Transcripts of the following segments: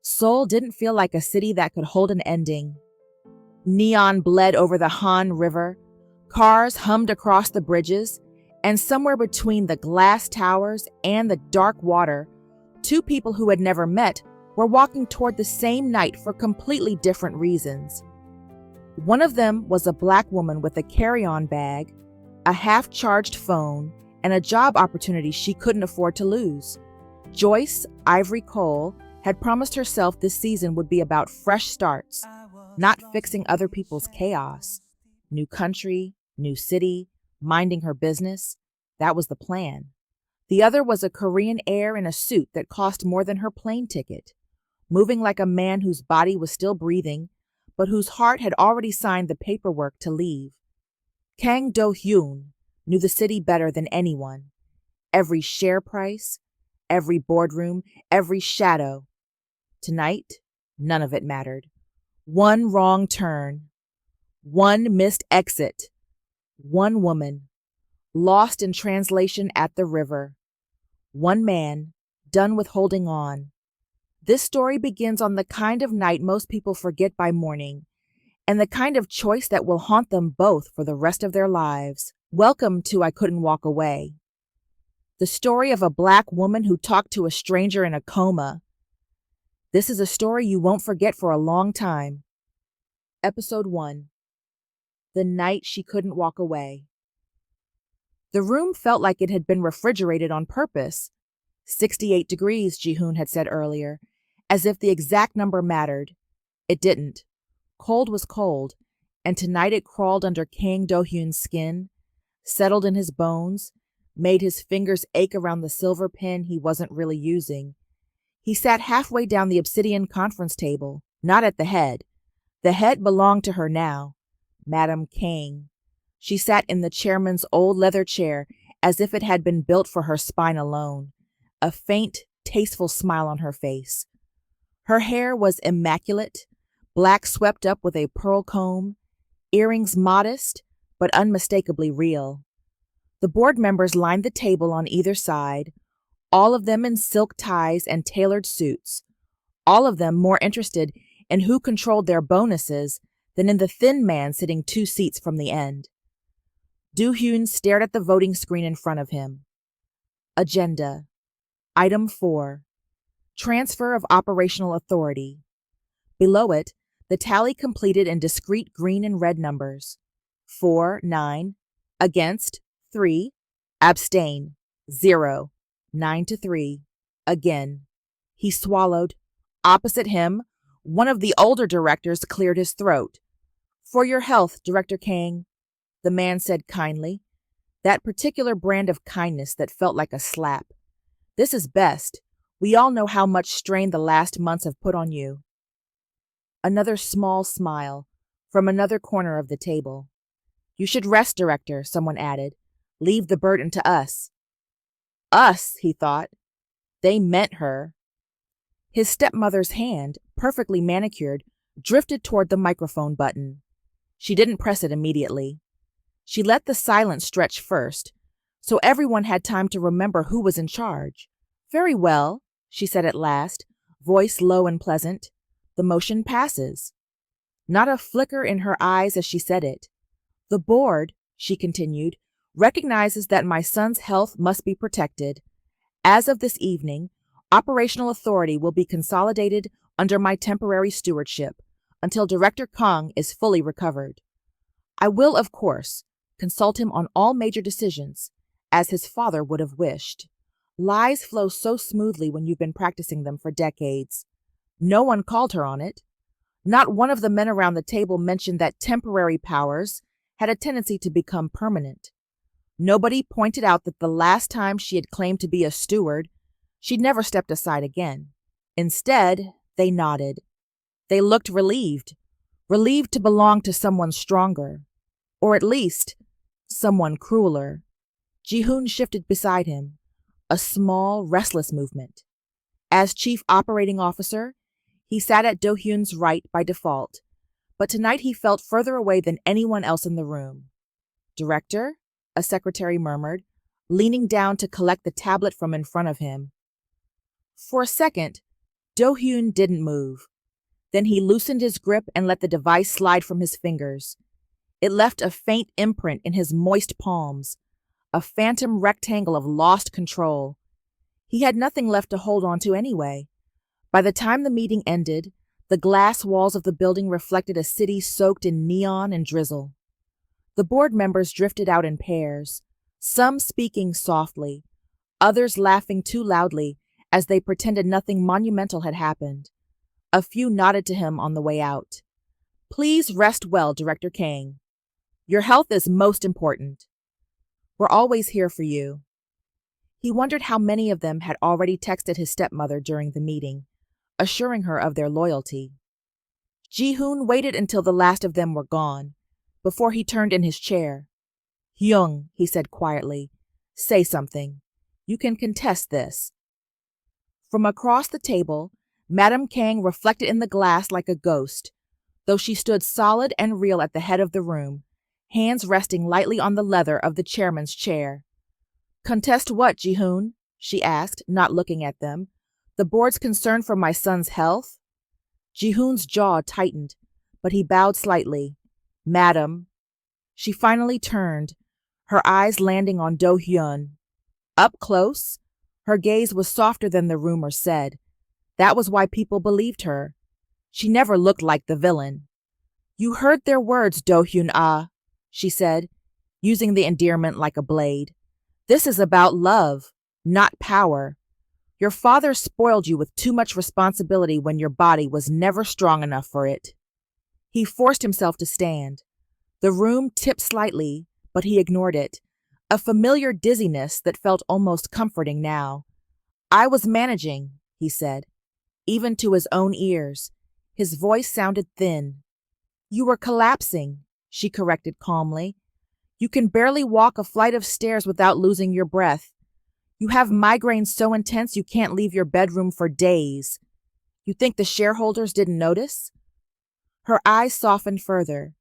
Seoul didn't feel like a city that could hold an ending. Neon bled over the Han River, cars hummed across the bridges, and somewhere between the glass towers and the dark water, two people who had never met were walking toward the same night for completely different reasons. One of them was a black woman with a carry-on bag, a half-charged phone, and a job opportunity she couldn't afford to lose. Joyce Ivory Cole had promised herself this season would be about fresh starts, not fixing other people's chaos. New country, new city, minding her business. That was the plan. The other was a Korean heir in a suit that cost more than her plane ticket, moving like a man whose body was still breathing, but whose heart had already signed the paperwork to leave. Kang Do-hyun knew the city better than anyone. Every share price, every boardroom, every shadow. Tonight, none of it mattered. One wrong turn, one missed exit, one woman, lost in translation at the river, one man, done with holding on. This story begins on the kind of night most people forget by morning, and the kind of choice that will haunt them both for the rest of their lives. Welcome to I Couldn't Walk Away. The story of a black woman who talked to a stranger in a coma. This is a story you won't forget for a long time. Episode 1. The Night She Couldn't Walk Away. The room felt like it had been refrigerated on purpose. 68 degrees, Ji-hoon had said earlier, as if the exact number mattered. It didn't. Cold was cold, and tonight it crawled under Kang Do-hyun's skin, settled in his bones, made his fingers ache around the silver pen he wasn't really using. He sat halfway down the obsidian conference table, not at the head. The head belonged to her now, Madame Kang. She sat in the chairman's old leather chair as if it had been built for her spine alone, a faint, tasteful smile on her face. Her hair was immaculate, black swept up with a pearl comb, earrings modest but unmistakably real. The board members lined the table on either side, all of them in silk ties and tailored suits, all of them more interested in who controlled their bonuses than in the thin man sitting 2 seats from the end. Do-hyun stared at the voting screen in front of him. Agenda. Item 4. Transfer of operational authority. Below it, the tally completed in discrete green and red numbers. 4, 9. Against, 3. Abstain, 0. 9-3. Again. He swallowed. Opposite him, one of the older directors cleared his throat. For your health, Director Kang, the man said kindly, that particular brand of kindness that felt like a slap. This is best. We all know how much strain the last months have put on you. Another small smile from another corner of the table. You should rest, Director, someone added. Leave the burden to us. Us, he thought. They meant her. His stepmother's hand, perfectly manicured, drifted toward the microphone button. She didn't press it immediately. She let the silence stretch first, so everyone had time to remember who was in charge. Very well, she said at last, voice low and pleasant. The motion passes. Not a flicker in her eyes as she said it. The board, she continued, recognizes that my son's health must be protected. As of this evening, operational authority will be consolidated under my temporary stewardship until Director Kang is fully recovered. I will, of course, consult him on all major decisions, as his father would have wished. Lies flow so smoothly when you've been practicing them for decades. No one called her on it. Not one of the men around the table mentioned that temporary powers had a tendency to become permanent. Nobody pointed out that the last time she had claimed to be a steward, she'd never stepped aside again. Instead, they nodded. They looked relieved to belong to someone stronger, or at least someone crueler. Ji-hoon shifted beside him, a small, restless movement. As chief operating officer, he sat at Do-hyun's right by default, but tonight he felt further away than anyone else in the room. Director, a secretary murmured, leaning down to collect the tablet from in front of him. For a second, Dohyun didn't move. Then he loosened his grip and let the device slide from his fingers. It left a faint imprint in his moist palms, a phantom rectangle of lost control. He had nothing left to hold on to anyway. By the time the meeting ended, the glass walls of the building reflected a city soaked in neon and drizzle. The board members drifted out in pairs, some speaking softly, others laughing too loudly as they pretended nothing monumental had happened. A few nodded to him on the way out. "Please rest well, Director Kang. Your health is most important. We're always here for you." He wondered how many of them had already texted his stepmother during the meeting, assuring her of their loyalty. Ji-hoon waited until the last of them were gone, before he turned in his chair. "Hyung," he said quietly, "say something. You can contest this." From across the table, Madame Kang reflected in the glass like a ghost, though she stood solid and real at the head of the room, hands resting lightly on the leather of the chairman's chair. "Contest what, Ji-hoon?" she asked, not looking at them. "The board's concern for my son's health?" Ji-hoon's jaw tightened, but he bowed slightly. "Madam." She finally turned, her eyes landing on Do-hyun. Up close, her gaze was softer than the rumor said. That was why people believed her. She never looked like the villain. "You heard their words, Do-hyun, she said, using the endearment like a blade. "This is about love, not power. Your father spoiled you with too much responsibility when your body was never strong enough for it." He forced himself to stand. The room tipped slightly, but he ignored it, a familiar dizziness that felt almost comforting now. "I was managing," he said, even to his own ears. His voice sounded thin. "You were collapsing," she corrected calmly. "You can barely walk a flight of stairs without losing your breath. You have migraines so intense you can't leave your bedroom for days. You think the shareholders didn't notice?" Her eyes softened further.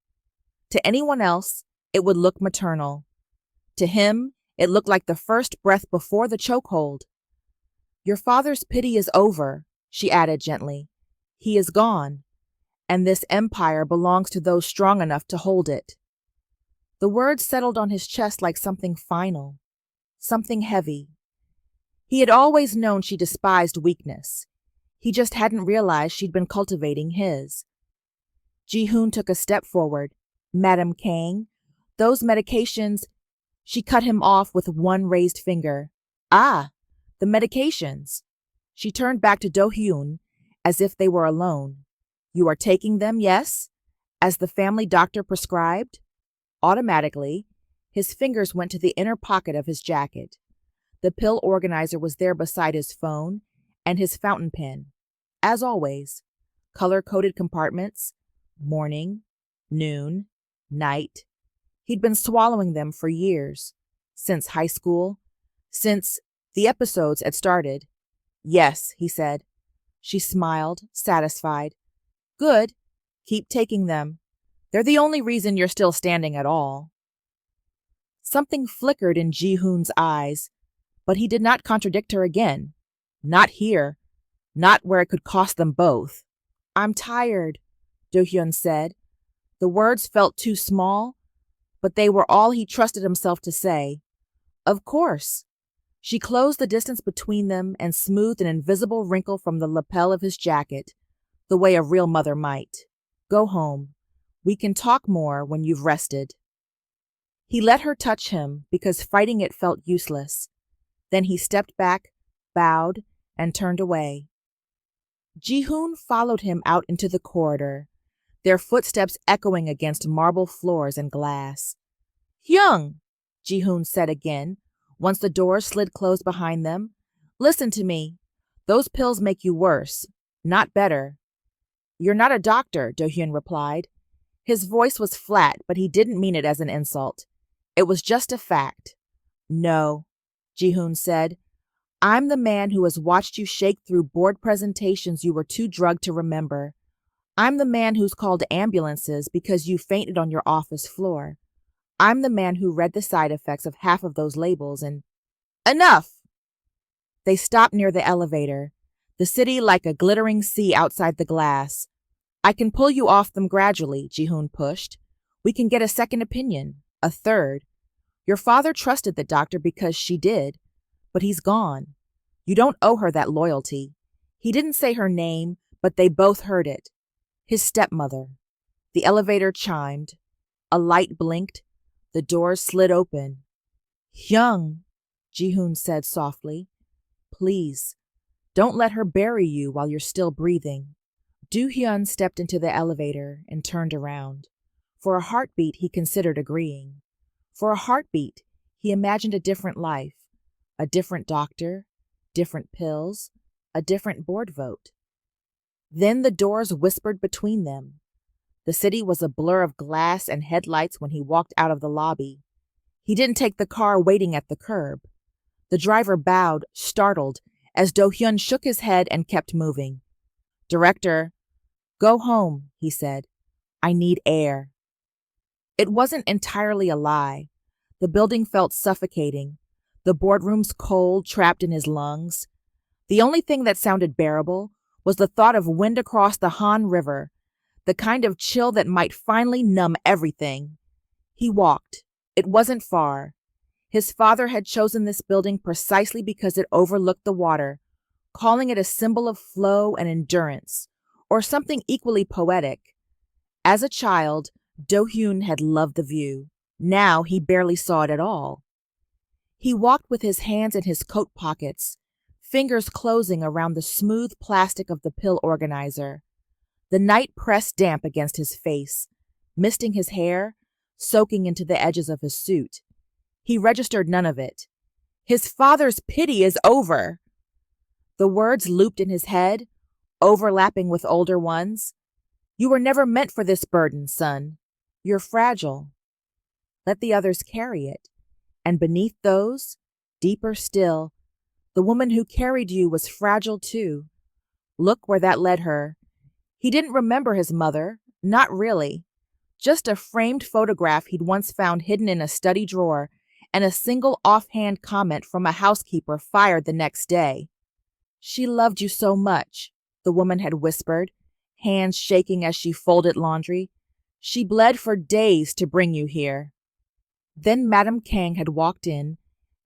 To anyone else, it would look maternal. To him, it looked like the first breath before the chokehold. "Your father's pity is over," she added gently. "He is gone, and this empire belongs to those strong enough to hold it." The words settled on his chest like something final, something heavy. He had always known she despised weakness. He just hadn't realized she'd been cultivating his. Ji-hoon took a step forward. "Madame Kang, those medications—" She cut him off with one raised finger. "Ah, the medications." She turned back to Do-hyun as if they were alone. "You are taking them, yes? As the family doctor prescribed?" Automatically, his fingers went to the inner pocket of his jacket. The pill organizer was there beside his phone and his fountain pen. As always, color-coded compartments, morning, noon, night. He'd been swallowing them for years, since high school, since the episodes had started. "Yes," he said. She smiled, satisfied. "Good. Keep taking them. They're the only reason you're still standing at all." Something flickered in Ji-hoon's eyes, but he did not contradict her again. Not here. Not where it could cost them both. "I'm tired," Do-hyun said. The words felt too small, but they were all he trusted himself to say. "Of course." She closed the distance between them and smoothed an invisible wrinkle from the lapel of his jacket, the way a real mother might. "Go home. We can talk more when you've rested." He let her touch him because fighting it felt useless. Then he stepped back, bowed, and turned away. Ji-hoon followed him out into the corridor, their footsteps echoing against marble floors and glass. "Hyung," Ji-hoon said again, once the doors slid closed behind them. "Listen to me. Those pills make you worse, not better." "You're not a doctor," Do-hyun replied. His voice was flat, but he didn't mean it as an insult. It was just a fact. "No," Ji-hoon said. "I'm the man who has watched you shake through board presentations you were too drugged to remember. I'm the man who's called ambulances because you fainted on your office floor. I'm the man who read the side effects of half of those labels and—" "Enough!" They stopped near the elevator. The city like a glittering sea outside the glass. I can pull you off them gradually, Ji-hoon pushed. We can get a second opinion, a third. Your father trusted the doctor because she did, but he's gone. You don't owe her that loyalty. He didn't say her name, but they both heard it. His stepmother. The elevator chimed. A light blinked. The doors slid open. Hyung, Ji-hoon said softly. Please, don't let her bury you while you're still breathing. Do-hyun stepped into the elevator and turned around. For a heartbeat, he considered agreeing. For a heartbeat, he imagined a different life, a different doctor, different pills, a different board vote. Then the doors whispered between them. The city was a blur of glass and headlights when he walked out of the lobby. He didn't take the car waiting at the curb. The driver bowed, startled, as Do-hyun shook his head and kept moving. Director, go home, he said. I need air. It wasn't entirely a lie. The building felt suffocating. The boardroom's cold trapped in his lungs. The only thing that sounded bearable was the thought of wind across the Han River, the kind of chill that might finally numb everything. He walked. It wasn't far. His father had chosen this building precisely because it overlooked the water, calling it a symbol of flow and endurance, or something equally poetic. As a child, Do-hyun had loved the view. Now he barely saw it at all. He walked with his hands in his coat pockets, fingers closing around the smooth plastic of the pill organizer. The night pressed damp against his face, misting his hair, soaking into the edges of his suit. He registered none of it. His father's pity is over. The words looped in his head, overlapping with older ones. You were never meant for this burden, son. You're fragile. Let the others carry it. And beneath those, deeper still, the woman who carried you was fragile too. Look where that led her. He didn't remember his mother, not really. Just a framed photograph he'd once found hidden in a study drawer, and a single offhand comment from a housekeeper fired the next day. She loved you so much, the woman had whispered, hands shaking as she folded laundry. She bled for days to bring you here. Then Madame Kang had walked in,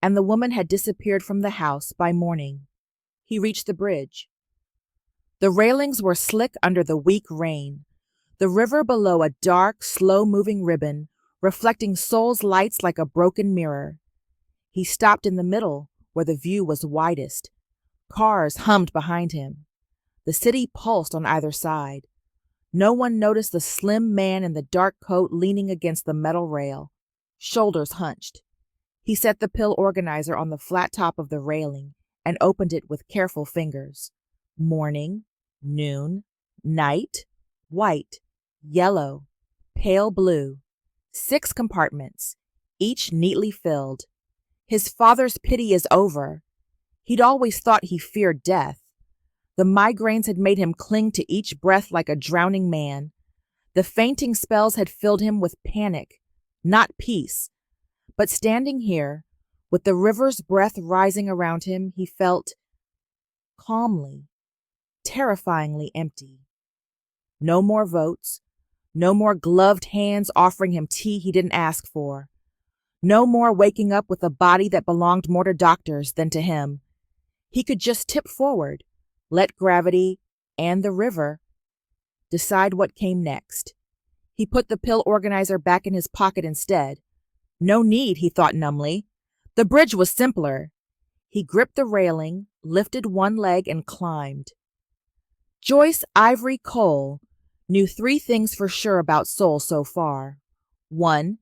and the woman had disappeared from the house by morning. He reached the bridge. The railings were slick under the weak rain, the river below a dark, slow-moving ribbon, reflecting Seoul's lights like a broken mirror. He stopped in the middle, where the view was widest. Cars hummed behind him. The city pulsed on either side. No one noticed the slim man in the dark coat leaning against the metal rail, shoulders hunched. He set the pill organizer on the flat top of the railing and opened it with careful fingers. Morning, noon, night, white, yellow, pale blue. 6 compartments, each neatly filled. His father's pity is over. He'd always thought he feared death. The migraines had made him cling to each breath like a drowning man. The fainting spells had filled him with panic, not peace. But standing here, with the river's breath rising around him, he felt calmly, terrifyingly empty. No more votes. No more gloved hands offering him tea he didn't ask for. No more waking up with a body that belonged more to doctors than to him. He could just tip forward, let gravity and the river decide what came next. He put the pill organizer back in his pocket instead. No need, he thought numbly. The bridge was simpler. He gripped the railing, lifted one leg, and climbed. Joyce Ivory Cole knew 3 things for sure about Seoul so far. 1.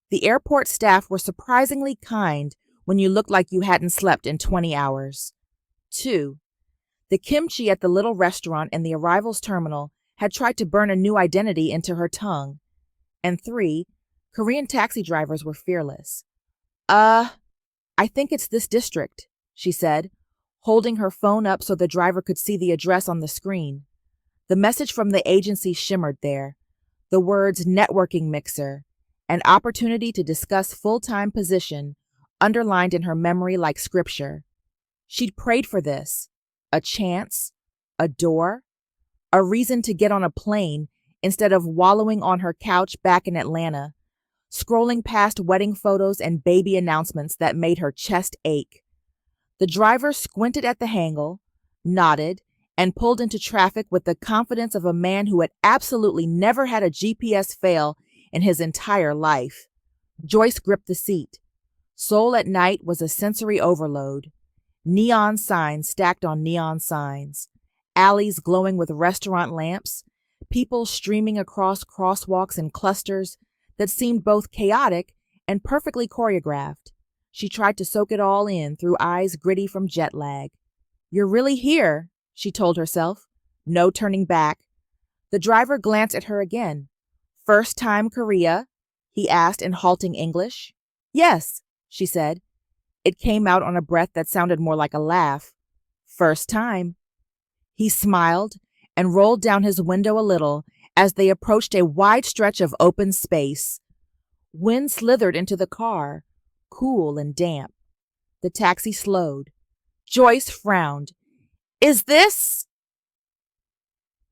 The airport staff were surprisingly kind when you looked like you hadn't slept in 20 hours. 2. The kimchi at the little restaurant in the arrivals terminal had tried to burn a new identity into her tongue. And 3. Korean taxi drivers were fearless. I think it's this district, she said, holding her phone up so the driver could see the address on the screen. The message from the agency shimmered there. The words networking mixer, an opportunity to discuss full-time position, underlined in her memory like scripture. She'd prayed for this. A chance? A door? A reason to get on a plane instead of wallowing on her couch back in Atlanta, scrolling past wedding photos and baby announcements that made her chest ache. The driver squinted at the handle, nodded, and pulled into traffic with the confidence of a man who had absolutely never had a GPS fail in his entire life. Joyce gripped the seat. Seoul at night was a sensory overload. Neon signs stacked on neon signs, alleys glowing with restaurant lamps, people streaming across crosswalks in clusters that seemed both chaotic and perfectly choreographed. She tried to soak it all in through eyes gritty from jet lag. "You're really here," she told herself. No turning back. The driver glanced at her again. "First time Korea?" he asked in halting English. "Yes," she said. It came out on a breath that sounded more like a laugh. "First time." He smiled and rolled down his window a little as they approached a wide stretch of open space. Wind slithered into the car, cool and damp. The taxi slowed. Joyce frowned. "Is this?"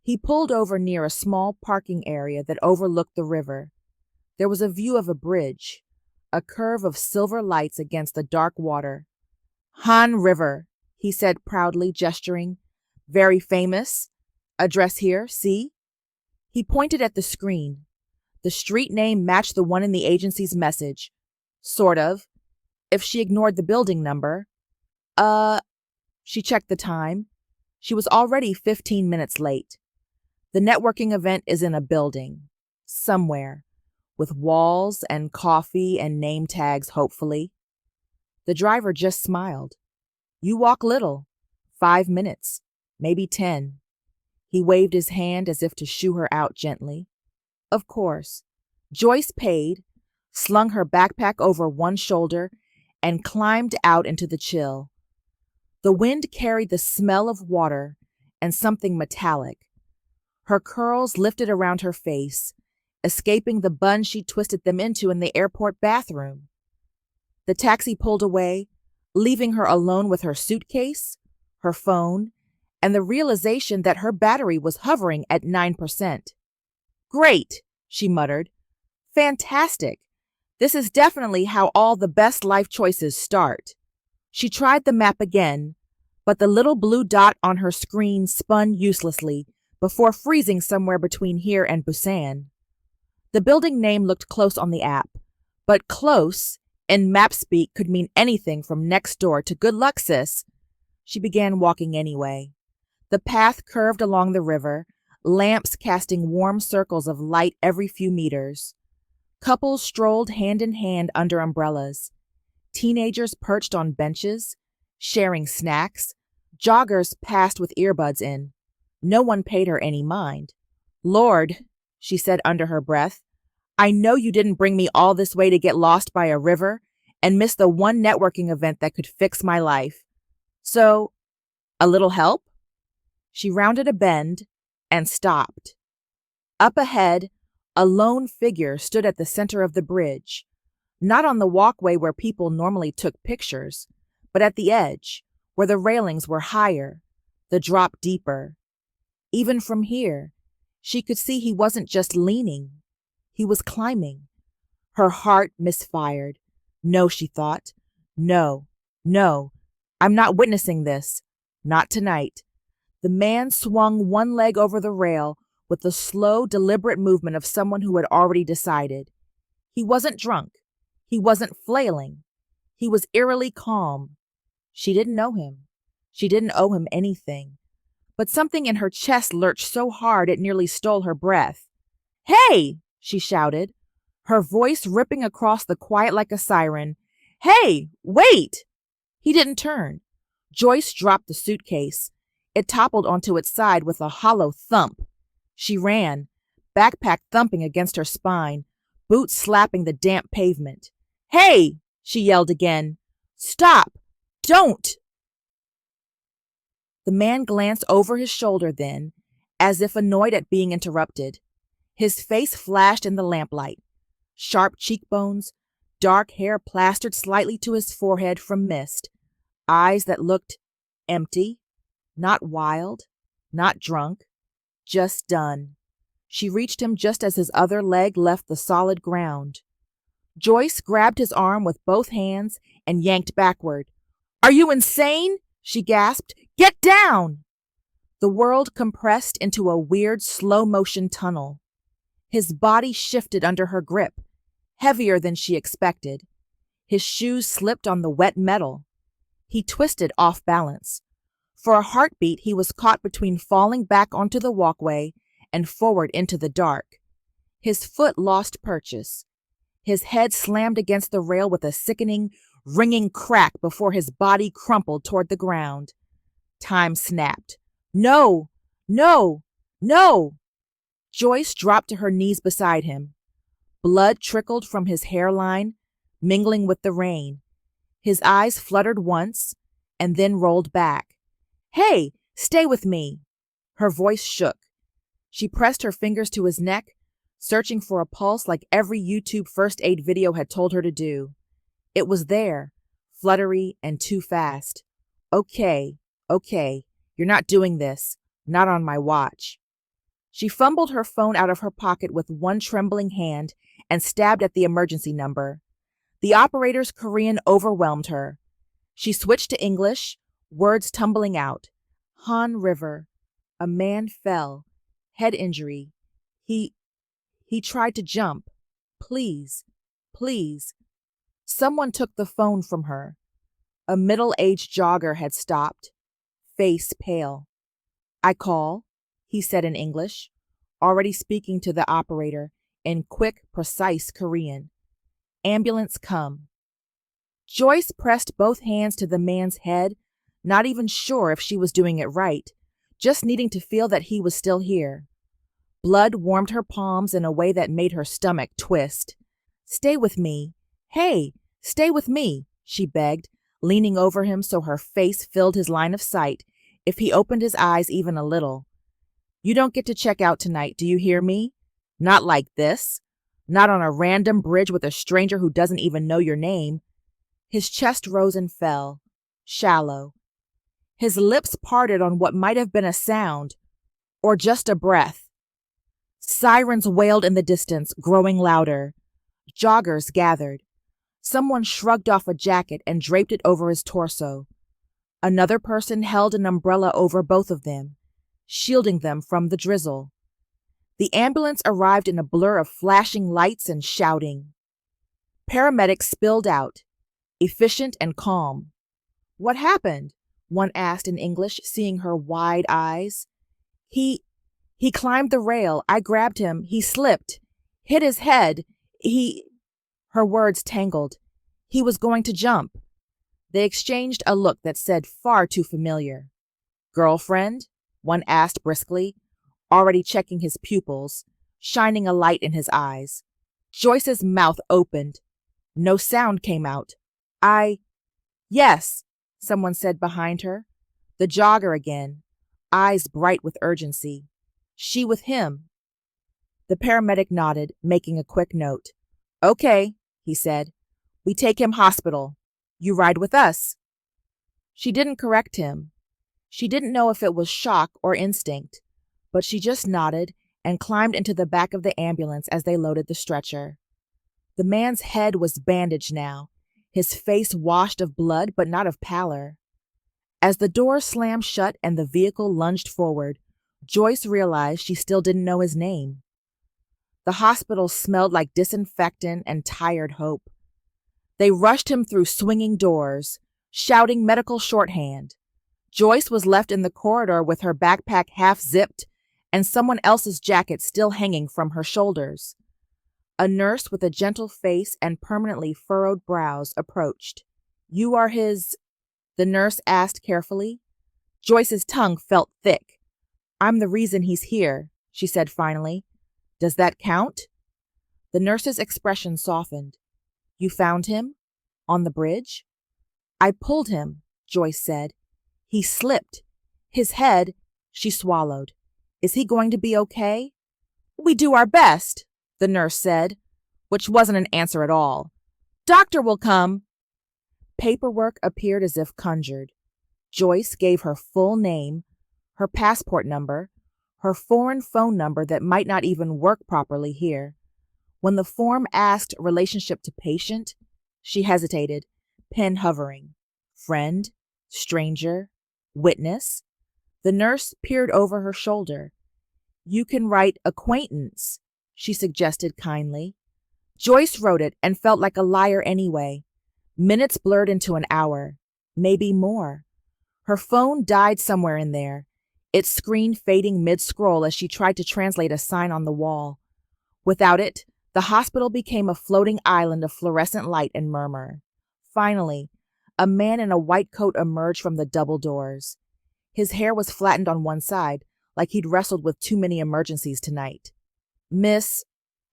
He pulled over near a small parking area that overlooked the river. There was a view of a bridge, a curve of silver lights against the dark water. "Han River," he said proudly, gesturing. "Very famous. Address here, see?" He pointed at the screen. The street name matched the one in the agency's message. Sort of. If she ignored the building number. She checked the time. She was already 15 minutes late. The networking event is in a building. Somewhere. With walls and coffee and name tags, hopefully. The driver just smiled. "You walk little. 5 minutes. Maybe 10. He waved his hand as if to shoo her out gently. Of course. Joyce paid, slung her backpack over one shoulder, and climbed out into the chill. The wind carried the smell of water and something metallic. Her curls lifted around her face, escaping the bun she twisted them into in the airport bathroom. The taxi pulled away, leaving her alone with her suitcase, her phone, and the realization that her battery was hovering at 9%. "Great," she muttered. "Fantastic. This is definitely how all the best life choices start." She tried the map again, but the little blue dot on her screen spun uselessly before freezing somewhere between here and Busan. The building name looked close on the app, but close, in map speak, could mean anything from next door to good luck, sis. She began walking anyway. The path curved along the river, lamps casting warm circles of light every few meters. Couples strolled hand in hand under umbrellas. Teenagers perched on benches, sharing snacks. Joggers passed with earbuds in. No one paid her any mind. "Lord," she said under her breath, "I know you didn't bring me all this way to get lost by a river and miss the one networking event that could fix my life. So, a little help?" She rounded a bend and stopped. Up ahead, a lone figure stood at the center of the bridge, not on the walkway where people normally took pictures, but at the edge, where the railings were higher, the drop deeper. Even from here, she could see he wasn't just leaning. He was climbing. Her heart misfired. No, she thought. No, I'm not witnessing this. Not tonight. The man swung one leg over the rail with the slow, deliberate movement of someone who had already decided. He wasn't drunk. He wasn't flailing. He was eerily calm. She didn't know him. She didn't owe him anything. But something in her chest lurched so hard it nearly stole her breath. "Hey!" she shouted, her voice ripping across the quiet like a siren. "Hey, wait!" He didn't turn. Joyce dropped the suitcase. It toppled onto its side with a hollow thump. She ran, backpack thumping against her spine, boots slapping the damp pavement. "Hey!" she yelled again. "Stop! Don't!" The man glanced over his shoulder then, as if annoyed at being interrupted. His face flashed in the lamplight. Sharp cheekbones, dark hair plastered slightly to his forehead from mist, eyes that looked empty. Not wild, not drunk, just done. She reached him just as his other leg left the solid ground. Joyce grabbed his arm with both hands and yanked backward. "Are you insane?" she gasped. "Get down!" The world compressed into a weird slow-motion tunnel. His body shifted under her grip, heavier than she expected. His shoes slipped on the wet metal. He twisted off balance. For a heartbeat, he was caught between falling back onto the walkway and forward into the dark. His foot lost purchase. His head slammed against the rail with a sickening, ringing crack before his body crumpled toward the ground. Time snapped. "No! No! No!" Joyce dropped to her knees beside him. Blood trickled from his hairline, mingling with the rain. His eyes fluttered once and then rolled back. "Hey, stay with me!" Her voice shook. She pressed her fingers to his neck, searching for a pulse like every YouTube first aid video had told her to do. It was there, fluttery and too fast. Okay, you're not doing this. Not on my watch." She fumbled her phone out of her pocket with one trembling hand and stabbed at the emergency number. The operator's Korean overwhelmed her. She switched to English, words tumbling out. Han River. A man fell. Head injury. He tried to jump. Please. Someone took the phone from her. A middle-aged jogger had stopped, face pale. "I call," he said in English, already speaking to the operator in quick, precise Korean. "Ambulance come." Joyce pressed both hands to the man's head, not even sure if she was doing it right, just needing to feel that he was still here. Blood warmed her palms in a way that made her stomach twist. "Stay with me. Hey, stay with me," she begged, leaning over him so her face filled his line of sight if he opened his eyes even a little. "You don't get to check out tonight, do you hear me? Not like this. Not on a random bridge with a stranger who doesn't even know your name." His chest rose and fell, shallow. His lips parted on what might have been a sound, or just a breath. Sirens wailed in the distance, growing louder. Joggers gathered. Someone shrugged off a jacket and draped it over his torso. Another person held an umbrella over both of them, shielding them from the drizzle. The ambulance arrived in a blur of flashing lights and shouting. Paramedics spilled out, efficient and calm. "What happened?" one asked in English, seeing her wide eyes. He climbed the rail. I grabbed him. He slipped, hit his head. Her words tangled. "He was going to jump." They exchanged a look that said far too familiar. "Girlfriend?" one asked briskly, already checking his pupils, shining a light in his eyes. Joyce's mouth opened. No sound came out. Yes, someone said behind her. The jogger again, eyes bright with urgency. "She with him." The paramedic nodded, making a quick note. "Okay," he said. "We take him hospital. You ride with us." She didn't correct him. She didn't know if it was shock or instinct, but she just nodded and climbed into the back of the ambulance as they loaded the stretcher. The man's head was bandaged now, his face washed of blood but not of pallor. As the door slammed shut and the vehicle lunged forward, Joyce realized she still didn't know his name. The hospital smelled like disinfectant and tired hope. They rushed him through swinging doors, shouting medical shorthand. Joyce was left in the corridor with her backpack half zipped and someone else's jacket still hanging from her shoulders. A nurse with a gentle face and permanently furrowed brows approached. "You are his?" the nurse asked carefully. Joyce's tongue felt thick. "I'm the reason he's here," she said finally. "Does that count?" The nurse's expression softened. "You found him? On the bridge?" "I pulled him," Joyce said. "He slipped. His head," she swallowed. "Is he going to be okay?" "We do our best," the nurse said, which wasn't an answer at all. "Doctor will come." Paperwork appeared as if conjured. Joyce gave her full name, her passport number, her foreign phone number that might not even work properly here. When the form asked relationship to patient, she hesitated, pen hovering. Friend, stranger, witness. The nurse peered over her shoulder. You can write acquaintance, she suggested kindly. Joyce wrote it and felt like a liar anyway. Minutes blurred into an hour, maybe more. Her phone died somewhere in there, its screen fading mid-scroll as she tried to translate a sign on the wall. Without it, the hospital became a floating island of fluorescent light and murmur. Finally, a man in a white coat emerged from the double doors. His hair was flattened on one side, like he'd wrestled with too many emergencies tonight. Miss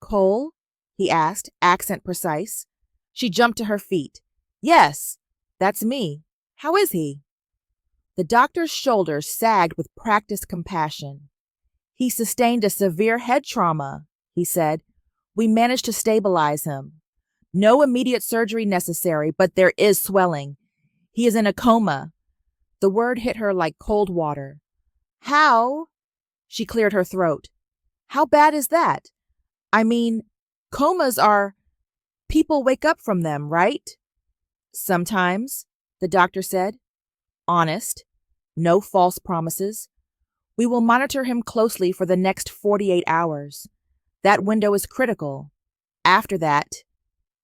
Cole? He asked, accent precise. She jumped to her feet. Yes, that's me. How is he? The doctor's shoulders sagged with practiced compassion. He sustained a severe head trauma, he said. We managed to stabilize him. No immediate surgery necessary, but there is swelling. He is in a coma. The word hit her like cold water. How? She cleared her throat. How bad is that? I mean, comas are... People wake up from them, right? Sometimes, the doctor said. Honest. No false promises. We will monitor him closely for the next 48 hours. That window is critical. After that,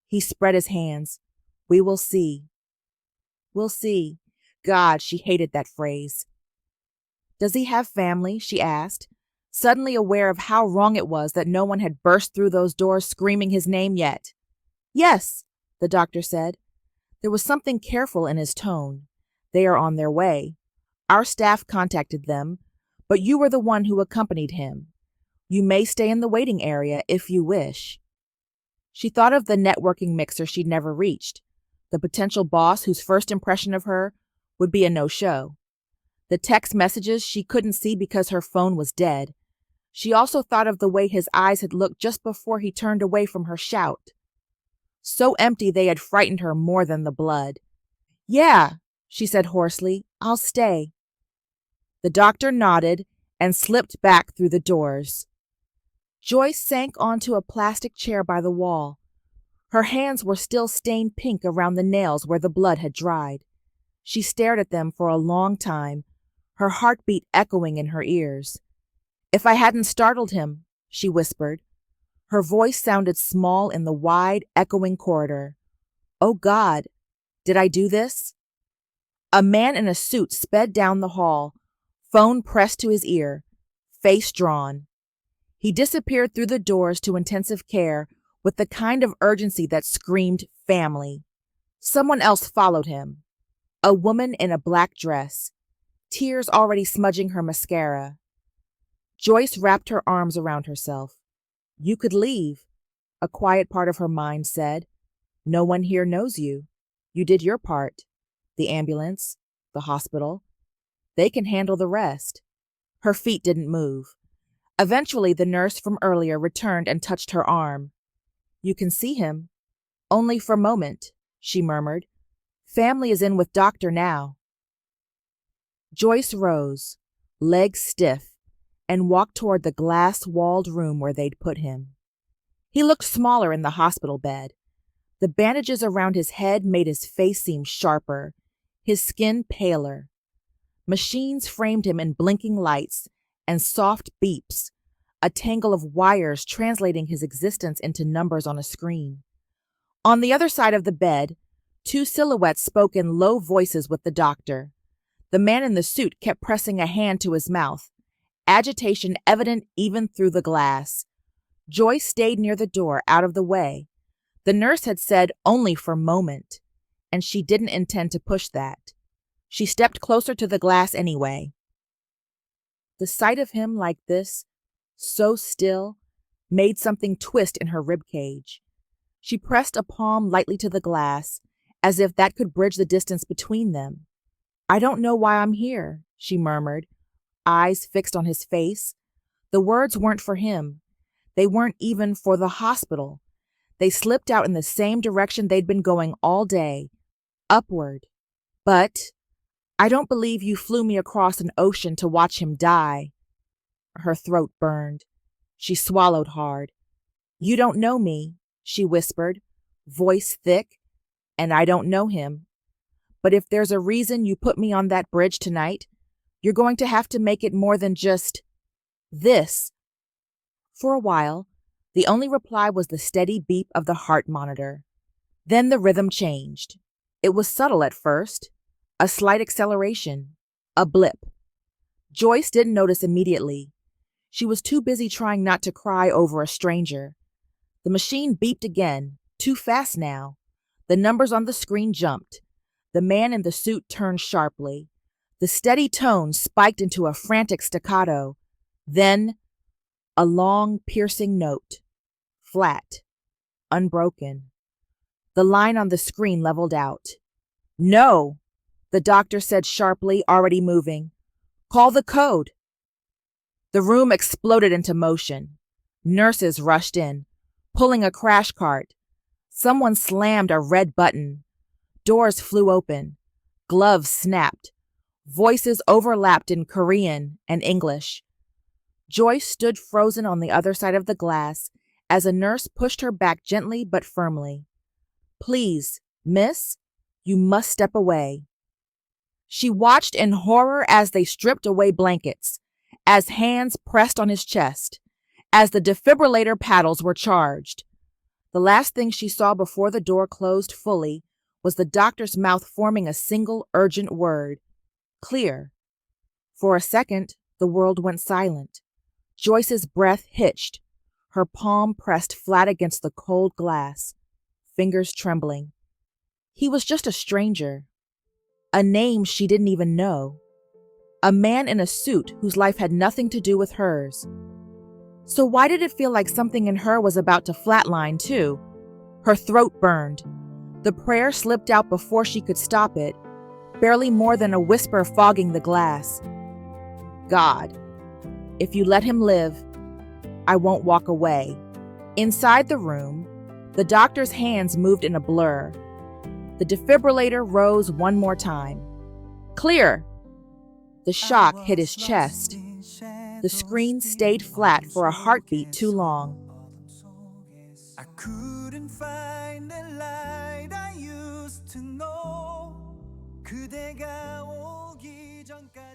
he spread his hands. We will see. We'll see. God, she hated that phrase. Does he have family? She asked, suddenly aware of how wrong it was that no one had burst through those doors screaming his name yet. Yes, the doctor said. There was something careful in his tone. They are on their way. Our staff contacted them, but you were the one who accompanied him. You may stay in the waiting area if you wish. She thought of the networking mixer she'd never reached, the potential boss whose first impression of her would be a no-show. The text messages she couldn't see because her phone was dead. She also thought of the way his eyes had looked just before he turned away from her shout. So empty they had frightened her more than the blood. Yeah, she said hoarsely, I'll stay. The doctor nodded and slipped back through the doors. Joyce sank onto a plastic chair by the wall. Her hands were still stained pink around the nails where the blood had dried. She stared at them for a long time, her heartbeat echoing in her ears. If I hadn't startled him, she whispered. Her voice sounded small in the wide, echoing corridor. Oh God, did I do this? A man in a suit sped down the hall, phone pressed to his ear, face drawn. He disappeared through the doors to intensive care with the kind of urgency that screamed family. Someone else followed him. A woman in a black dress, tears already smudging her mascara. Joyce wrapped her arms around herself. You could leave, a quiet part of her mind said. No one here knows you. You did your part. The ambulance, the hospital. They can handle the rest. Her feet didn't move. Eventually, the nurse from earlier returned and touched her arm. You can see him. Only for a moment, she murmured. Family is in with doctor now. Joyce rose, legs stiff, and walked toward the glass-walled room where they'd put him. He looked smaller in the hospital bed. The bandages around his head made his face seem sharper, his skin paler. Machines framed him in blinking lights and soft beeps, a tangle of wires translating his existence into numbers on a screen. On the other side of the bed, two silhouettes spoke in low voices with the doctor. The man in the suit kept pressing a hand to his mouth, agitation evident even through the glass. Joyce stayed near the door, out of the way. The nurse had said only for a moment, and she didn't intend to push that. She stepped closer to the glass anyway. The sight of him like this, so still, made something twist in her ribcage. She pressed a palm lightly to the glass, as if that could bridge the distance between them. I don't know why I'm here, she murmured, eyes fixed on his face. The words weren't for him. They weren't even for the hospital. They slipped out in the same direction they'd been going all day, upward. But I don't believe you flew me across an ocean to watch him die. Her throat burned. She swallowed hard. You don't know me, she whispered, voice thick, and I don't know him. But if there's a reason you put me on that bridge tonight, you're going to have to make it more than just this. For a while, the only reply was the steady beep of the heart monitor. Then the rhythm changed. It was subtle at first, a slight acceleration, a blip. Joyce didn't notice immediately. She was too busy trying not to cry over a stranger. The machine beeped again, too fast now. The numbers on the screen jumped. The man in the suit turned sharply. The steady tone spiked into a frantic staccato. Then, a long, piercing note. Flat. Unbroken. The line on the screen leveled out. No, the doctor said sharply, already moving. Call the code. The room exploded into motion. Nurses rushed in, pulling a crash cart. Someone slammed a red button. Doors flew open. Gloves snapped. Voices overlapped in Korean and English. Joyce stood frozen on the other side of the glass as a nurse pushed her back gently but firmly. Please, miss, you must step away. She watched in horror as they stripped away blankets, as hands pressed on his chest, as the defibrillator paddles were charged. The last thing she saw before the door closed fully was the doctor's mouth forming a single urgent word. Clear. For a second, the world went silent. Joyce's breath hitched, her palm pressed flat against the cold glass, fingers trembling. He was just a stranger. A name she didn't even know. A man in a suit whose life had nothing to do with hers. So why did it feel like something in her was about to flatline too? Her throat burned. The prayer slipped out before she could stop it, barely more than a whisper fogging the glass. God, if you let him live, I won't walk away. Inside the room, the doctor's hands moved in a blur. The defibrillator rose one more time. Clear! The shock hit his chest. The screen stayed flat for a heartbeat too long. I couldn't find the light I used to know. 그대가 오기 전까지